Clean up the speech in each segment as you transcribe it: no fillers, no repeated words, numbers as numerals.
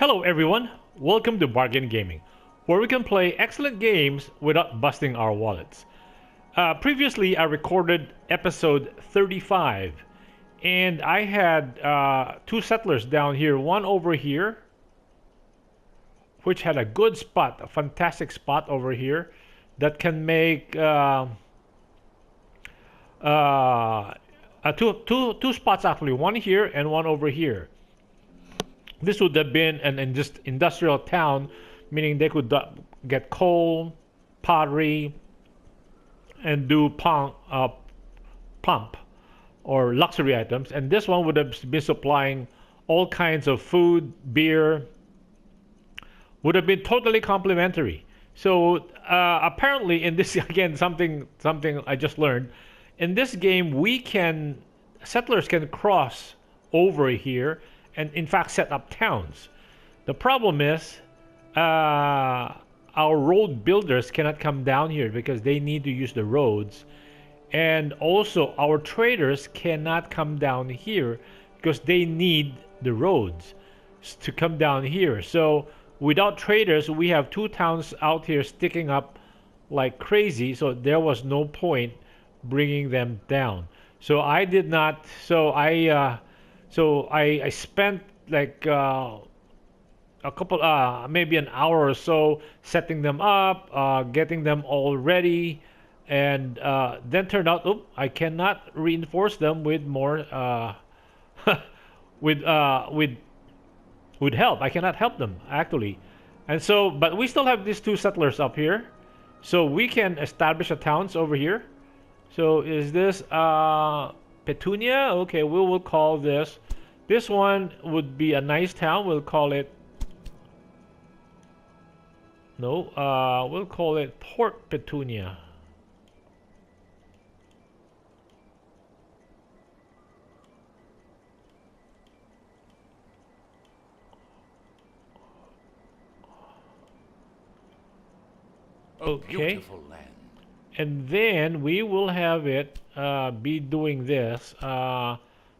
Hello everyone, welcome to Bargain Gaming, where we can play excellent games without busting our wallets. Previously I recorded episode 35, and I had two settlers down here, one over here, which had a good spot, a fantastic spot over here, that can make two spots actually, one here and one over here. This would have been an industrial town, meaning they could get coal, pottery, and do pump or luxury items. And this one would have been supplying all kinds of food, beer. Would have been totally complementary. So apparently, in this again, something I just learned. In this game, settlers can cross over here and in fact set up towns. The problem is our road builders cannot come down here because they need to use the roads, and also our traders cannot come down here because they need the roads to come down here. So without traders, we have two towns out here sticking up like crazy, so there was no point bringing them down. So I did not, so I spent like a couple, maybe an hour or so setting them up, getting them all ready, and then turned out, I cannot reinforce them with more, with help. I cannot help them actually, and so, but we still have these two settlers up here, so we can establish a towns over here. So is this Petunia? Okay, we will call this. This one would be a nice town. We'll call it. No, we'll call it Port Petunia. Okay. Beautiful land. And then we will have it be doing this.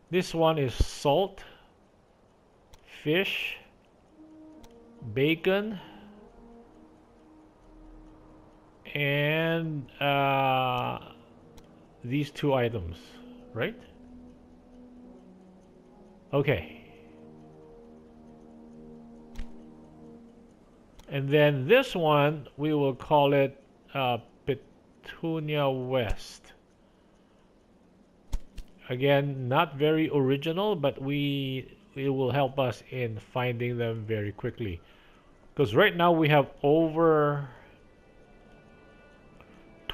This one is salt, fish, bacon, and these two items, right? Okay. And then this one, we will call it Petunia West. Again, not very original, but it will help us in finding them very quickly. Because right now we have over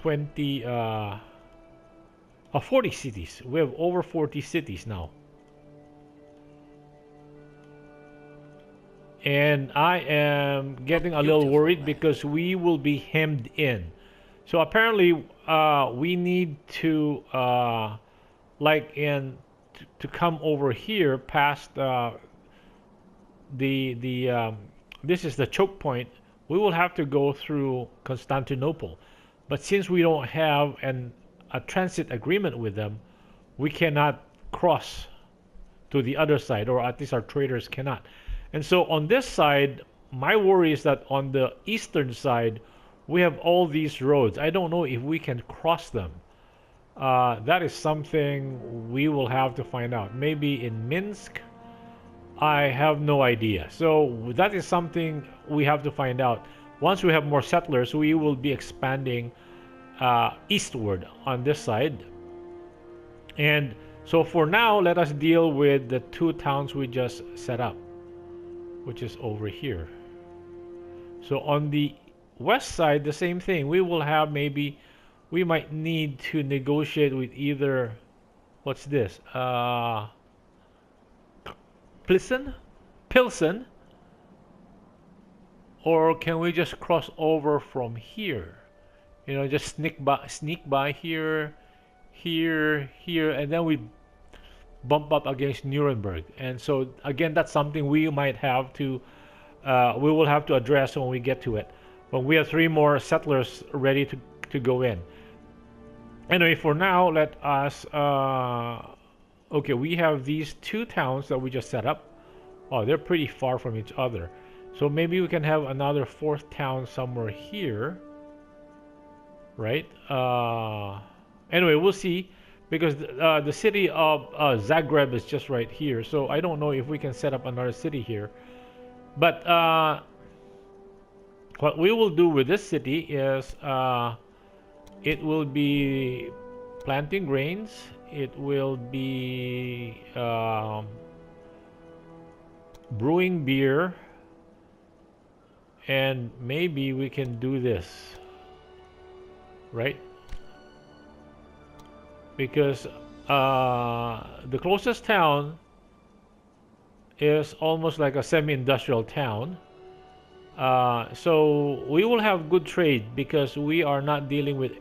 40 cities. We have over 40 cities now. And I am getting a little worried because we will be hemmed in. So apparently we need to to come over here past this is the choke point. We will have to go through Constantinople, but since we don't have a transit agreement with them, we cannot cross to the other side, or at least our traders cannot. And so on this side, my worry is that on the eastern side we have all these roads. I don't know if we can cross them. That is something we will have to find out. Maybe in Minsk? I have no idea. So that is something we have to find out. Once we have more settlers, we will be expanding eastward on this side. And so for now, let us deal with the two towns we just set up, which is over here. So on the west side, the same thing. We will have we might need to negotiate with either, what's this? Pilsen? Or can we just cross over from here? You know, just sneak by here, and then we bump up against Nuremberg. And so again, that's something we might have to, we will have to address when we get to it. But we have 3 more settlers ready to go in. Anyway, for now, let us okay, we have these two towns that we just set up. Oh, they're pretty far from each other. So maybe we can have another fourth town somewhere here, right? Anyway, we'll see, because the city of Zagreb is just right here. So I don't know if we can set up another city here. But what we will do with this city is it will be planting grains. It will be brewing beer. And maybe we can do this, right? Because the closest town is almost like a semi-industrial town. So we will have good trade because we are not dealing with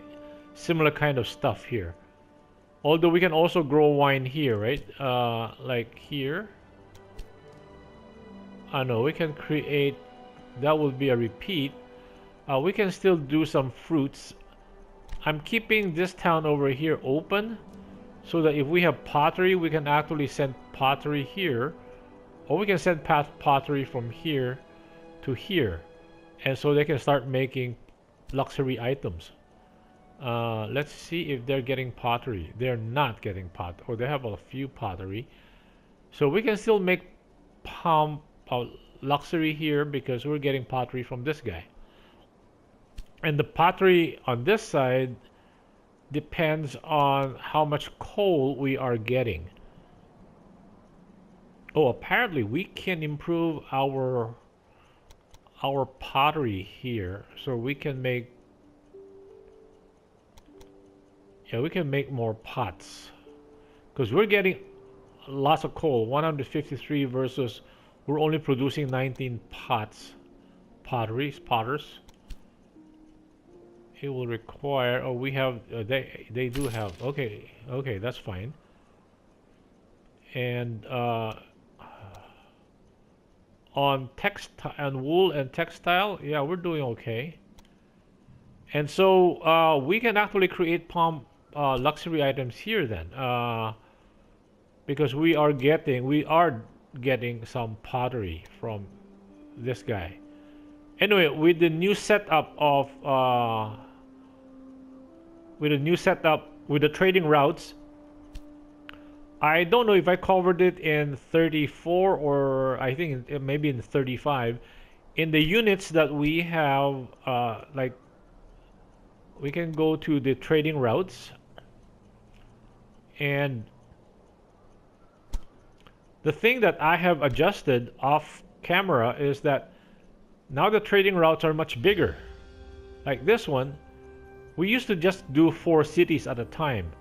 similar kind of stuff here. Although we can also grow wine here, right? Like here. No, we can create, that will be a repeat. We can still do some fruits. I'm keeping this town over here open so that if we have pottery, we can actually send pottery here, or we can send pottery from here to here, and so they can start making luxury items. Let's see if they're getting pottery. They're not getting or they have a few pottery, so we can still make luxury here because we're getting pottery from this guy. And the pottery on this side depends on how much coal we are getting. Oh, apparently we can improve our pottery here, so we can make, yeah, we can make more pots because we're getting lots of coal. 153 versus we're only producing 19 potters. It will require, oh, we have, they do have, okay, that's fine. And on textile and wool and textile, yeah, we're doing okay. And so we can actually create luxury items here then, because we are getting some pottery from this guy. Anyway, with the new setup of with the trading routes, I don't know if I covered it in 34 or I think maybe in 35. In the units that we have, like, we can go to the trading routes, and the thing that I have adjusted off camera is that now the trading routes are much bigger. Like this one, we used to just do 4 cities at a time,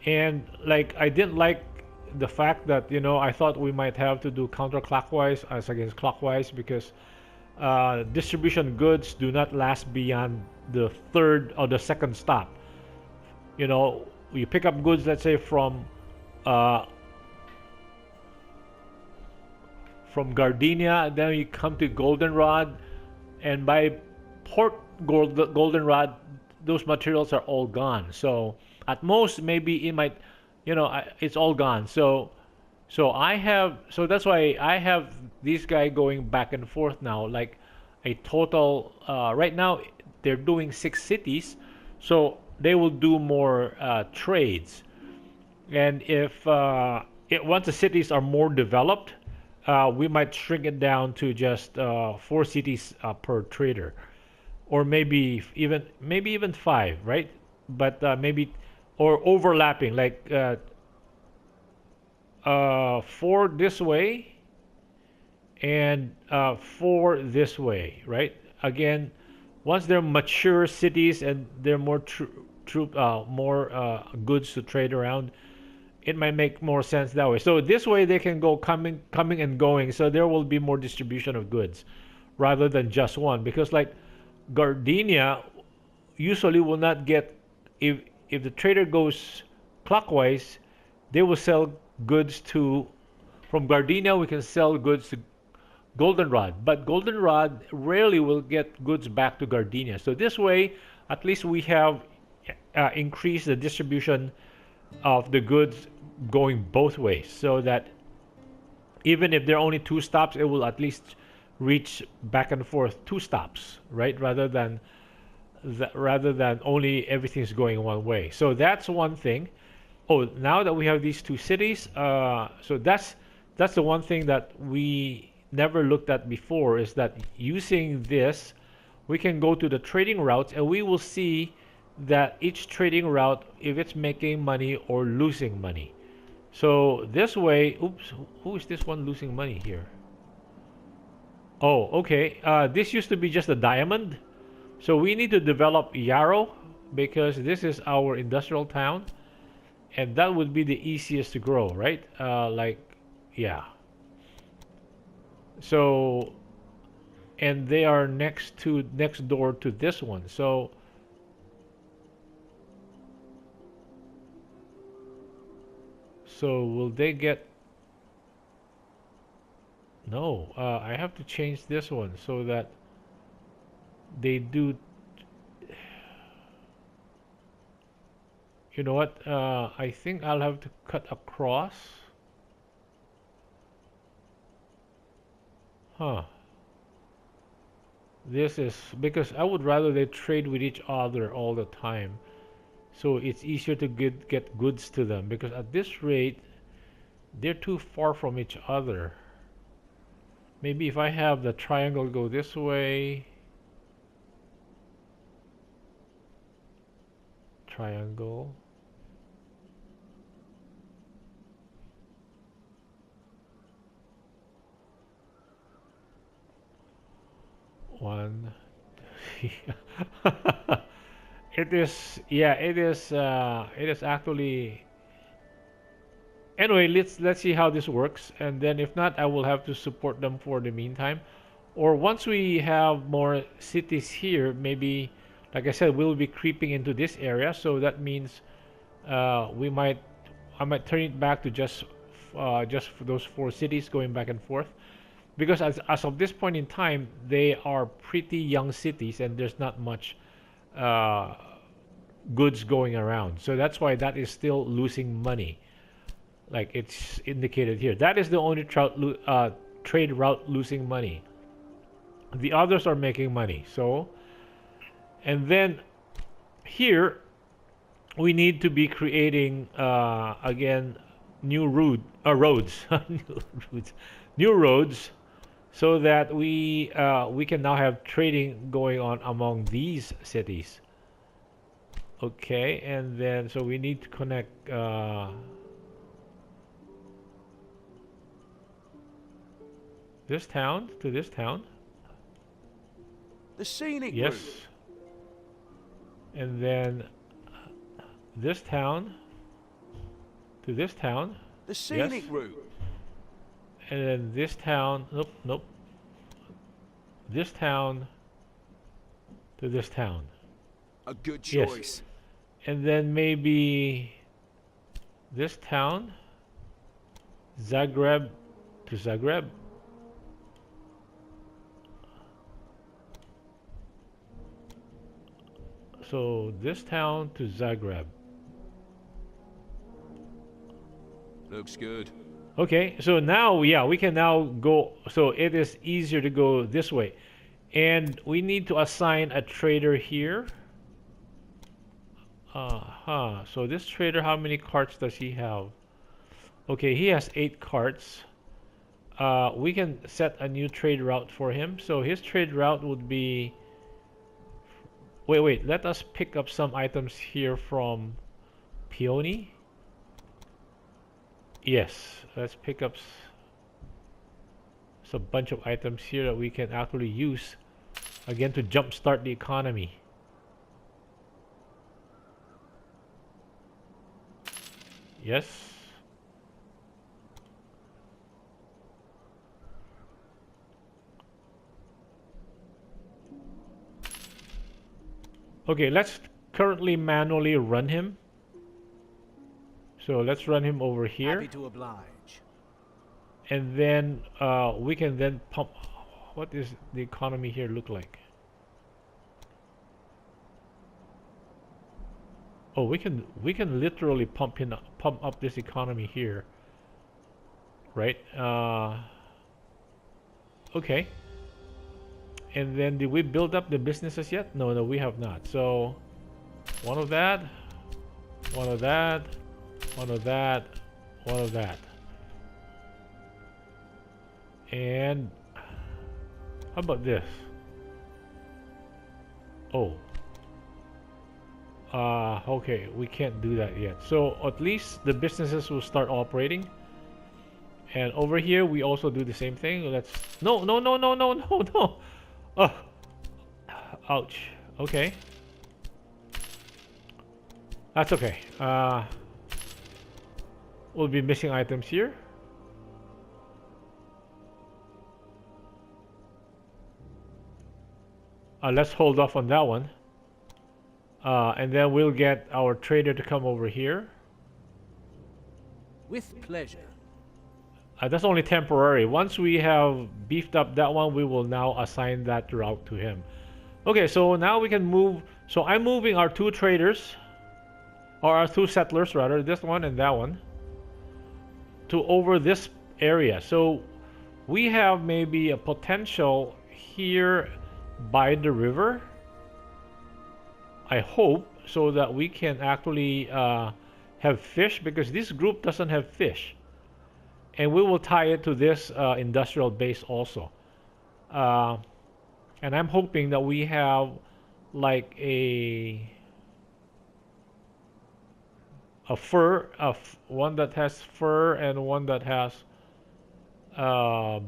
and like I didn't like the fact that, you know, I thought we might have to do counterclockwise as against clockwise, because distribution goods do not last beyond the third or the second stop. You know, you pick up goods, let's say from Gardenia, then you come to Goldenrod, and by Port Goldenrod, those materials are all gone. So at most, maybe it might, you know, it's all gone. So that's why I have this guy going back and forth now, like a total. Right now, they're doing 6 cities, so they will do more trades. And if once the cities are more developed, we might shrink it down to just 4 cities per trader, or maybe even 5, right? But maybe, or overlapping, like 4 this way and 4 this way, right? Again, once they're mature cities and they're more more goods to trade around, it might make more sense that way. So this way they can go coming and going, so there will be more distribution of goods rather than just one. Because like Gardenia usually will not get, if the trader goes clockwise, they will sell goods from Gardenia we can sell goods to Goldenrod, but Goldenrod rarely will get goods back to Gardenia. So this way, at least we have increased the distribution of the goods going both ways, so that even if there are only 2 stops, it will at least reach back and forth 2 stops, right? Rather than only everything's going one way. So that's one thing. Oh, now that we have these 2 cities, so that's the one thing that we never looked at before, is that using this, we can go to the trading routes and we will see that each trading route, if it's making money or losing money. So this way, oops, who is this one losing money here? Oh, okay. This used to be just a diamond. So we need to develop Yarrow because this is our industrial town. And that would be the easiest to grow, right? Yeah. So, and they are next door to this one. So will they get? No, I have to change this one so that they do. You know what? I think I'll have to cut across. Huh. This is because I would rather they trade with each other all the time. So it's easier to get goods to them, because at this rate they're too far from each other. Maybe if I have the triangle go this way, triangle, one. It is, yeah, it is actually. Anyway, let's see how this works, and then if not, I will have to support them for the meantime. Or once we have more cities here, maybe, like I said, we'll be creeping into this area. So that means I might turn it back to just for those 4 cities going back and forth, because as of this point in time, they are pretty young cities, and there's not much goods going around. So that's why that is still losing money, like it's indicated here. That is the only trade route losing money. The others are making money. So, and then here we need to be creating again new roads, new roads, so that we can now have trading going on among these cities. Okay, and then so we need to connect this town to this town. The scenic Yes. route. And then this town to this town. The scenic Yes. route. And then this town. Nope. This town to this town. A good Yes. choice. And then maybe this town, Zagreb to Zagreb. So this town to Zagreb. Looks good. Okay, so now, yeah, we can now go. So it is easier to go this way. And we need to assign a trader here. So this trader, how many carts does he have? Okay, he has 8 carts. We can set a new trade route for him. So his trade route would be... Wait, let us pick up some items here from Peony. Yes, let's pick up a bunch of items here that we can actually use again to jumpstart the economy. Yes. Okay, let's currently manually run him. So let's run him over here. Happy to oblige. And then we can then pump. What does the economy here look like? Oh, we can literally pump up this economy here, right? Okay, And then did we build up the businesses yet? No, no, we have not. So one of that, one of that, one of that, one of that. And how about this? Oh. Okay, we can't do that yet. So at least the businesses will start operating. And over here we also do the same thing. Let's no no no no no no no. Oh, ouch. Okay. That's okay. We'll be missing items here. Let's hold off on that one. And then we'll get our trader to come over here. With pleasure. That's only temporary. Once we have beefed up that one, we will now assign that route to him. Okay, so now we can move. So I'm moving our two traders, or our two settlers rather, this one and that one, to over this area. So we have maybe a potential here by the river, I hope, so that we can actually have fish, because this group doesn't have fish. And we will tie it to this industrial base also. And I'm hoping that we have like a one that has fur and one that has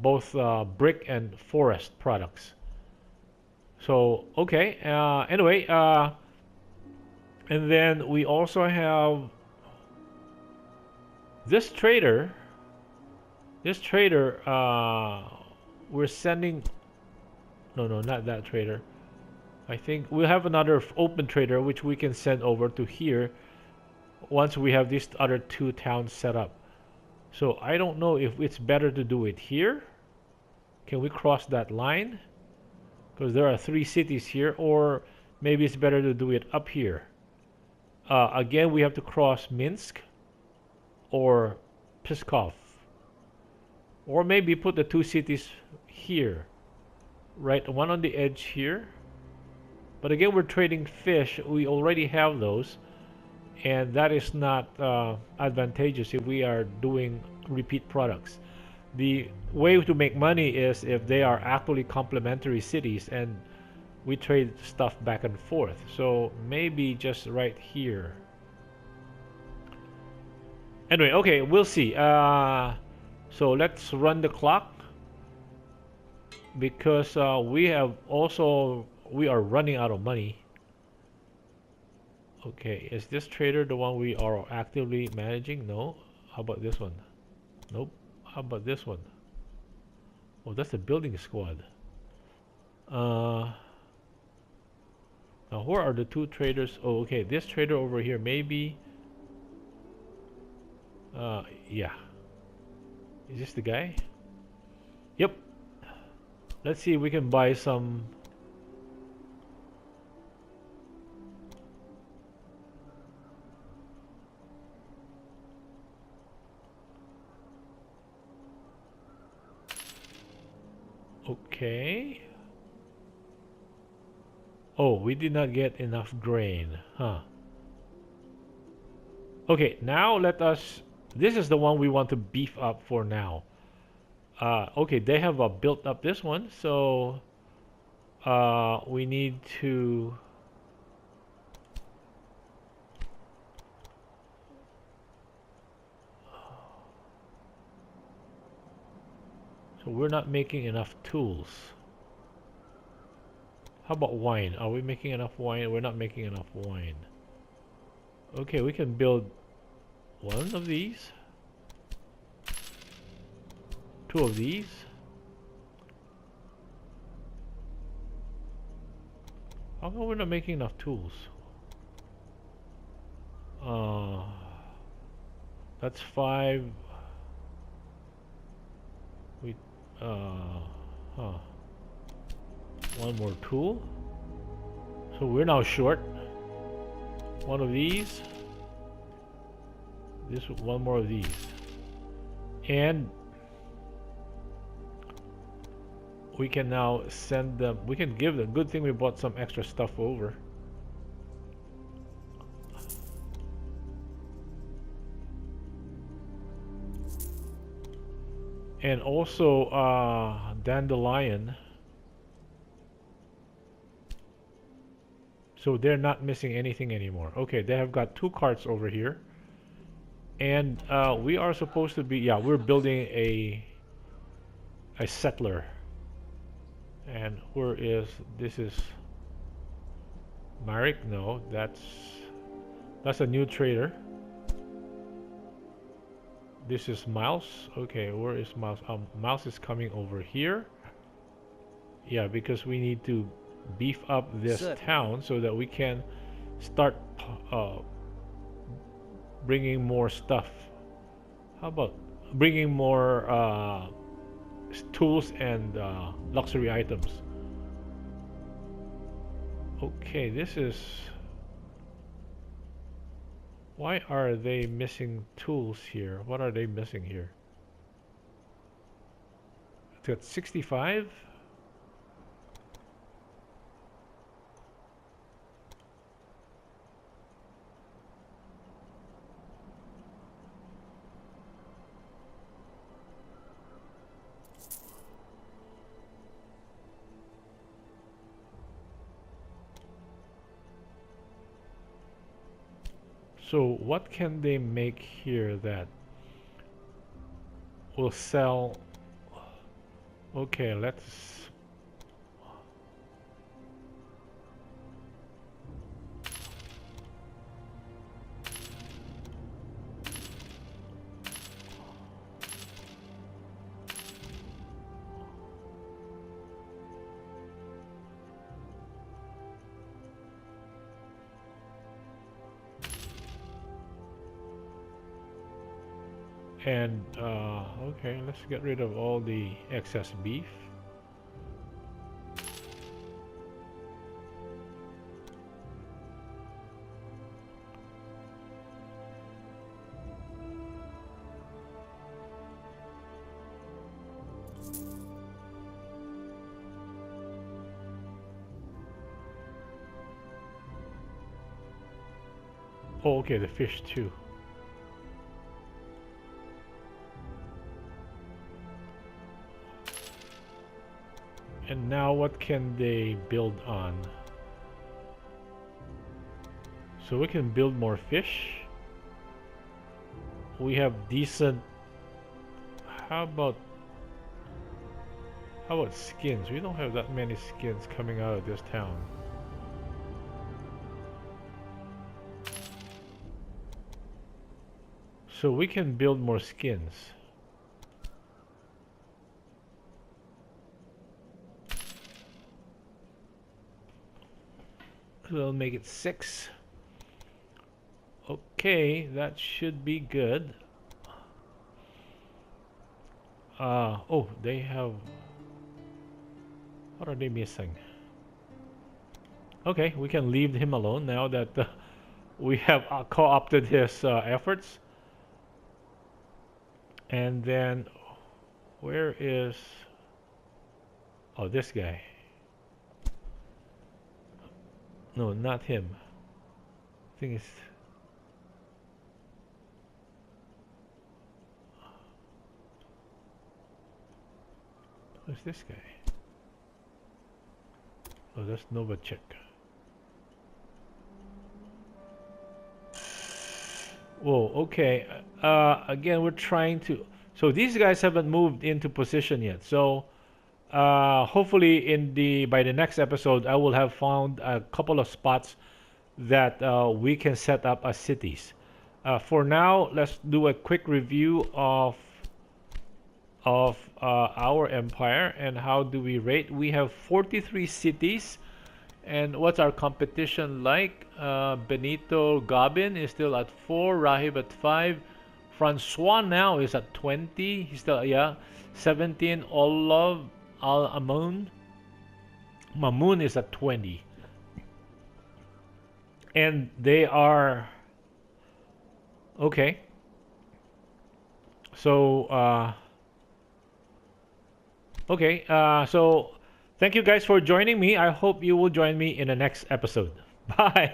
both brick and forest products. So okay, anyway, and then we also have this trader. This trader, we're sending. No, not that trader. I think we'll have another open trader which we can send over to here once we have these other two towns set up. So I don't know if it's better to do it here. Can we cross that line? Because there are 3 cities here, or maybe it's better to do it up here. Again, we have to cross Minsk or Pskov, or maybe put the 2 cities here, right? One on the edge here. But again, we're trading fish. We already have those, and that is not advantageous if we are doing repeat products. The way to make money is if they are actually complementary cities and we trade stuff back and forth. So maybe just right here. Anyway, okay, we'll see. So let's run the clock, because we are running out of money. Okay, is this trader the one we are actively managing? No. How about this one? Nope. How about this one? Oh, that's the building squad. Now where are the 2 traders? Oh, okay, this trader over here, maybe. Yeah. Is this the guy? Yep. Let's see if we can buy some. Okay. Oh, we did not get enough grain, huh? Okay, now let us. This is the one we want to beef up for now. Okay, they have built up this one, so we need to. So we're not making enough tools. How about wine? Are we making enough wine? We're not making enough wine. Okay, we can build one of these, 2 of these. How come we're not making enough tools? That's 5. We one more tool. So we're now short one of these. This one more of these. And we can now send them, we can give them, good thing we bought some extra stuff over. And also dandelion. So they're not missing anything anymore. Okay, they have got 2 carts over here. And we are supposed to be, yeah, we're building a settler. And where is, this is Marek? No, that's a new trader. This is Miles. Okay, where is Miles? Miles is coming over here. Yeah, because we need to beef up this town so that we can start bringing more stuff. How about bringing more tools and luxury items? Okay, this is... Why are they missing tools here? What are they missing here? It's got 65? So what can they make here that will sell? Okay, let's... And okay, let's get rid of all the excess beef. Oh, okay, the fish too. And now what can they build on? So we can build more fish. We have decent... How about skins? We don't have that many skins coming out of this town. So we can build more skins. We'll make it 6. Okay, that should be good. Oh, they have... What are they missing? Okay, we can leave him alone now that we have co-opted his efforts. And then, where is... Oh, this guy. No, not him. I think it's... Who's this guy? Oh, that's Novacek. Whoa, okay. Again, we're trying to... So these guys haven't moved into position yet. So hopefully by the next episode, I will have found a couple of spots that we can set up as cities. For now, let's do a quick review of our empire and how do we rate. We have 43 cities. And what's our competition like? Benito Gabin is still at 4, Rahib at 5, Francois now is at 20. He's still, yeah, 17. Olav Al Amun Mamun is at 20. And they are okay. So Okay, so thank you guys for joining me. I hope you will join me in the next episode. Bye.